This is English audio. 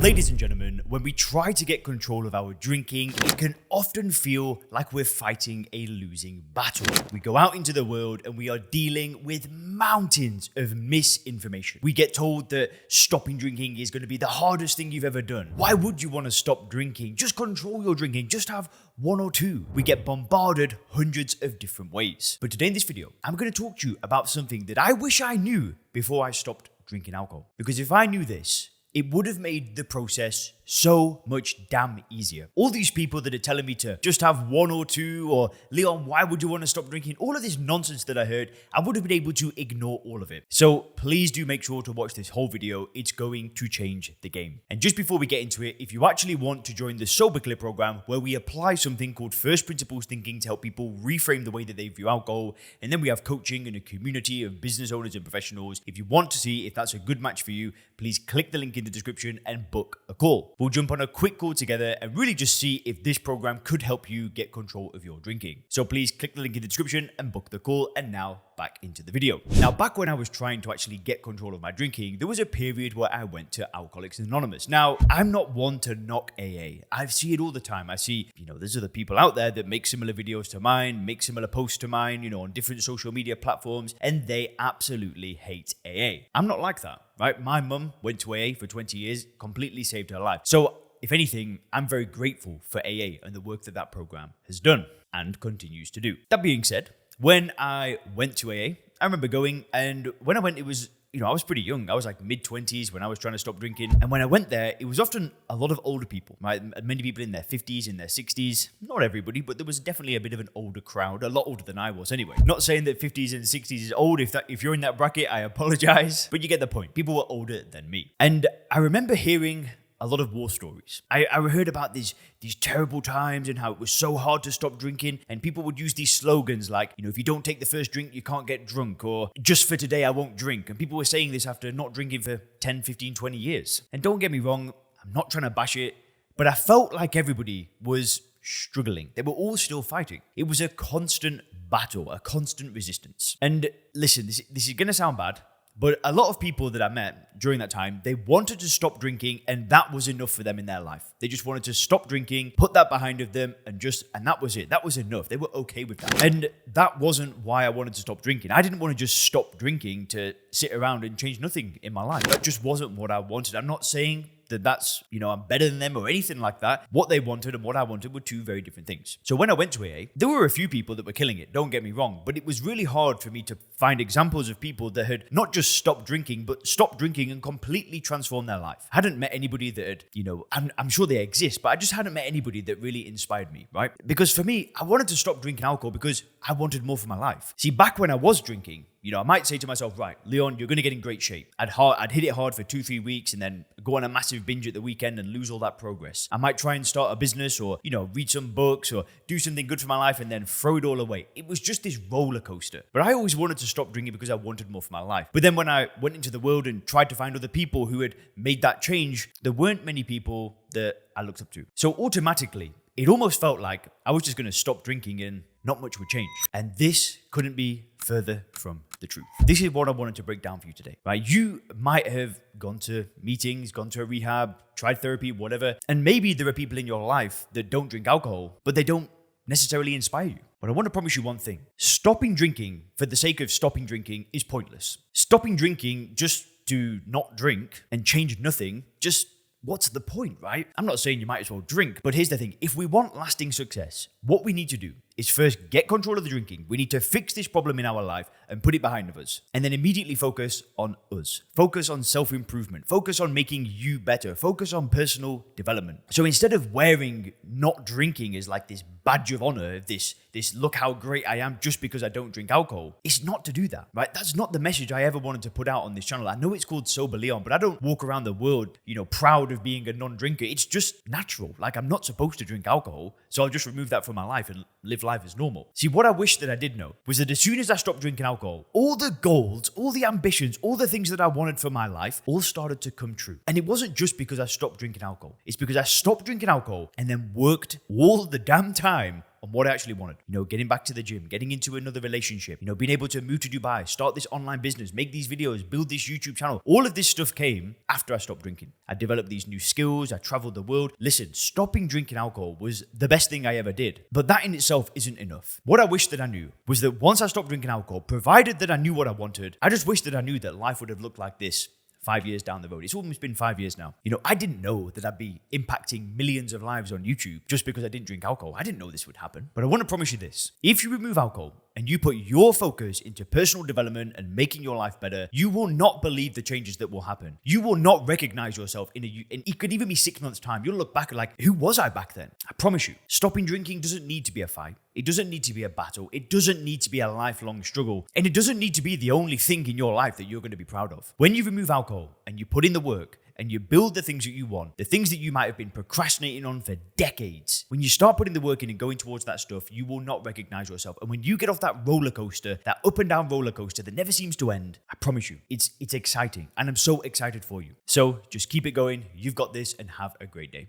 Ladies and gentlemen, when we try to get control of our drinking, it can often feel like we're fighting a losing battle. We go out into the world and we are dealing with mountains of misinformation. We get told that stopping drinking is going to be the hardest thing you've ever done. Why would you want to stop drinking? Just control your drinking. Just have one or two. We get bombarded hundreds of different ways. But today in this video, I'm going to talk to you about something that I wish I knew before I stopped drinking alcohol. Because if I knew this, it would have made the process so much damn easier. All these people that are telling me to just have one or two, or Leon, why would you want to stop drinking? All of this nonsense that I heard, I would have been able to ignore all of it. So please do make sure to watch this whole video. It's going to change the game. And just before we get into it, if you actually want to join the Sober Clear program, where we apply something called first principles thinking to help people reframe the way that they view alcohol, and then we have coaching and a community of business owners and professionals. If you want to see if that's a good match for you, please click the link in the description and book a call. We'll jump on a quick call together and really just see if this program could help you get control of your drinking. So please click the link in the description and book the call. And now back into the video. Now, back when I was trying to actually get control of my drinking, there was a period where I went to Alcoholics Anonymous. Now, I'm not one to knock AA. I see it all the time. I see, there's other people out there that make similar videos to mine, make similar posts to mine, on different social media platforms, and they absolutely hate AA. I'm not like that, right? My mum went to AA for 20 years, completely saved her life. So if anything, I'm very grateful for AA and the work that program has done and continues to do. That being said, when I went to AA, I remember going, and when I went, it was, I was pretty young. I was like mid-20s when I was trying to stop drinking. And when I went there, it was often a lot of older people, right? Many people in their 50s, in their 60s. Not everybody, but there was definitely a bit of an older crowd, a lot older than I was anyway. Not saying that 50s and 60s is old. If you're in that bracket, I apologize. But you get the point. People were older than me. And I remember hearing a lot of war stories. I heard about these terrible times and how it was so hard to stop drinking, and people would use these slogans like, if you don't take the first drink, you can't get drunk, or just for today, I won't drink. And people were saying this after not drinking for 10, 15, 20 years. And don't get me wrong, I'm not trying to bash it, but I felt like everybody was struggling. They were all still fighting. It was a constant battle, a constant resistance. And listen, this is going to sound bad, but a lot of people that I met during that time, they wanted to stop drinking, and that was enough for them in their life. They just wanted to stop drinking, put that behind of them, and that was it. That was enough. They were okay with that. And that wasn't why I wanted to stop drinking. I didn't want to just stop drinking to sit around and change nothing in my life. That just wasn't what I wanted. I'm not saying that's, I'm better than them or anything like that. What they wanted and what I wanted were two very different things. So when I went to AA, there were a few people that were killing it, don't get me wrong, but it was really hard for me to find examples of people that had not just stopped drinking, but stopped drinking and completely transformed their life. I hadn't met anybody that had, I'm sure they exist, but I just hadn't met anybody that really inspired me, right? Because for me, I wanted to stop drinking alcohol because I wanted more for my life. See, back when I was drinking, I might say to myself, right, Leon, you're going to get in great shape. I'd hit it hard for 2-3 weeks and then go on a massive binge at the weekend and lose all that progress. I might try and start a business or, read some books or do something good for my life and then throw it all away. It was just this roller coaster. But I always wanted to stop drinking because I wanted more for my life. But then when I went into the world and tried to find other people who had made that change, there weren't many people that I looked up to. So automatically, it almost felt like I was just going to stop drinking and not much would change. And this couldn't be further from the truth. This is what I wanted to break down for you today, right? You might have gone to meetings, gone to a rehab, tried therapy, whatever. And maybe there are people in your life that don't drink alcohol, but they don't necessarily inspire you. But I want to promise you one thing. Stopping drinking for the sake of stopping drinking is pointless. Stopping drinking just to not drink and change nothing, what's the point, right? I'm not saying you might as well drink, but here's the thing. If we want lasting success, what we need to do is first get control of the drinking. We need to fix this problem in our life and put it behind us. And then immediately focus on us. Focus on self-improvement. Focus on making you better. Focus on personal development. So instead of wearing not drinking as like this badge of honor, this look how great I am just because I don't drink alcohol, it's not to do that, right? That's not the message I ever wanted to put out on this channel. I know it's called Sober Leon, but I don't walk around the world, proud of being a non-drinker. It's just natural. Like, I'm not supposed to drink alcohol, so I'll just remove that from my life and live life as normal. See, what I wish that I did know was that as soon as I stopped drinking alcohol, all the goals, all the ambitions, all the things that I wanted for my life all started to come true. And it wasn't just because I stopped drinking alcohol. It's because I stopped drinking alcohol and then worked all the damn time on what I actually wanted. Getting back to the gym, getting into another relationship, being able to move to Dubai, start this online business, make these videos, build this YouTube channel. All of this stuff came after I stopped drinking. I developed these new skills. I traveled the world. Listen, stopping drinking alcohol was the best thing I ever did. But that in itself isn't enough. What I wish that I knew was that once I stopped drinking alcohol, provided that I knew what I wanted, I just wish that I knew that life would have looked like this 5 years down the road. It's almost been 5 years now. I didn't know that I'd be impacting millions of lives on YouTube just because I didn't drink alcohol. I didn't know this would happen. But I want to promise you this. If you remove alcohol and you put your focus into personal development and making your life better, you will not believe the changes that will happen. You will not recognize yourself and it could even be 6 months' time. You'll look back like, who was I back then? I promise you, stopping drinking doesn't need to be a fight. It doesn't need to be a battle. It doesn't need to be a lifelong struggle. And it doesn't need to be the only thing in your life that you're going to be proud of. When you remove alcohol and you put in the work, and you build the things that you want, the things that you might have been procrastinating on for decades, when you start putting the work in and going towards that stuff, you will not recognize yourself. And when you get off that roller coaster, that up and down roller coaster that never seems to end, I promise you, it's exciting. And I'm so excited for you. So just keep it going. You've got this and have a great day.